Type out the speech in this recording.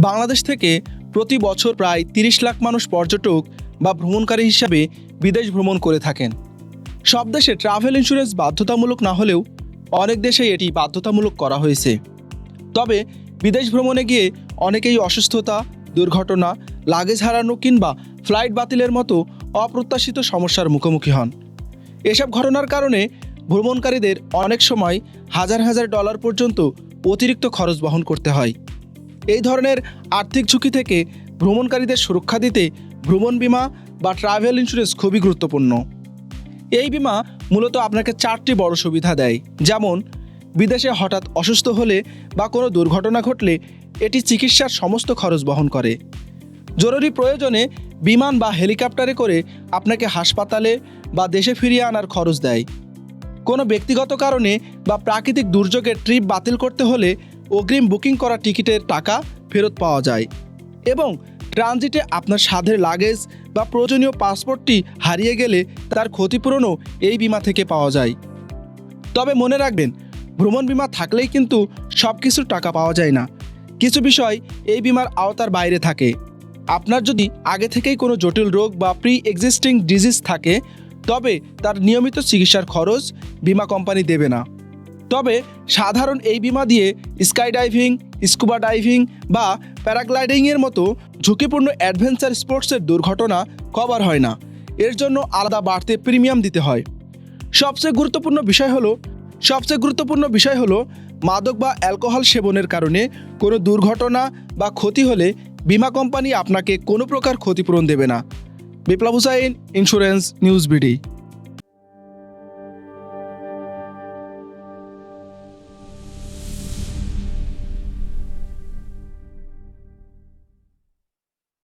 বাংলাদেশ থেকে প্রতি বছর প্রায় ৩০ লাখ মানুষ পর্যটক বা ভ্রমণকারী হিসাবে বিদেশ ভ্রমণ করে থাকেন। সব দেশে ট্রাভেল ইন্স্যুরেন্স বাধ্যতামূলক না হলেও অনেক দেশেই এটি বাধ্যতামূলক করা হয়েছে। তবে বিদেশ ভ্রমণে গিয়ে অনেকেই অসুস্থতা, দুর্ঘটনা, লাগেজ হারানো কিংবা ফ্লাইট বাতিলের মতো অপ্রত্যাশিত সমস্যার মুখোমুখি হন। এসব ঘটনার কারণে ভ্রমণকারীদের অনেক সময় হাজার হাজার ডলার পর্যন্ত অতিরিক্ত খরচ বহন করতে হয়। এই ধরনের আর্থিক ঝুঁকি থেকে ভ্রমণকারীদের সুরক্ষা দিতে ভ্রমণ বিমা বা ট্রাভেল ইন্স্যুরেন্স খুবই গুরুত্বপূর্ণ। এই বিমা মূলত আপনাকে 4টি বড় সুবিধা দেয়, যেমন বিদেশে হঠাৎ অসুস্থ হলে বা কোনো দুর্ঘটনা ঘটলে এটি চিকিৎসার সমস্ত খরচ বহন করে। জরুরি প্রয়োজনে বিমান বা হেলিকপ্টারে করে আপনাকে হাসপাতালে বা দেশে ফিরিয়ে আনার খরচ দেয়। কোনো ব্যক্তিগত কারণে বা প্রাকৃতিক দুর্যোগে ট্রিপ বাতিল করতে হলে অগ্রিম বুকিং করা টিকিটের টাকা ফেরত পাওয়া যায়। এবং ট্রানজিটে আপনার সাধ্যের লাগেজ বা প্রয়োজনীয় পাসপোর্টটি হারিয়ে গেলে তার ক্ষতিপূরণও এই বিমা থেকে পাওয়া যায়। তবে মনে রাখবেন, ভ্রমণ বিমা থাকলেই কিন্তু সব কিছুর টাকা পাওয়া যায় না। কিছু বিষয় এই বিমার আওতার বাইরে থাকে। আপনার যদি আগে থেকেই কোনো জটিল রোগ বা প্রি এক্সিস্টিং ডিজিজ থাকে, তবে তার নিয়মিত চিকিৎসার খরচ বিমা কোম্পানি দেবে না। তবে সাধারণ এই বিমা দিয়ে স্কাই ডাইভিং, স্কুবা ডাইভিং বা প্যারাগ্লাইডিংয়ের মতো ঝুঁকিপূর্ণ অ্যাডভেঞ্চার স্পোর্টসের দুর্ঘটনা কভার হয় না। এর জন্য আলাদা বাড়তি প্রিমিয়াম দিতে হয়। সবচেয়ে গুরুত্বপূর্ণ বিষয় হলো মাদক বা অ্যালকোহল সেবনের কারণে কোনো দুর্ঘটনা বা ক্ষতি হলে বিমা কোম্পানি আপনাকে কোনো প্রকার ক্ষতিপূরণ দেবে না। বিপ্লব হুসাইন, ইন্স্যুরেন্স নিউজ বিডি।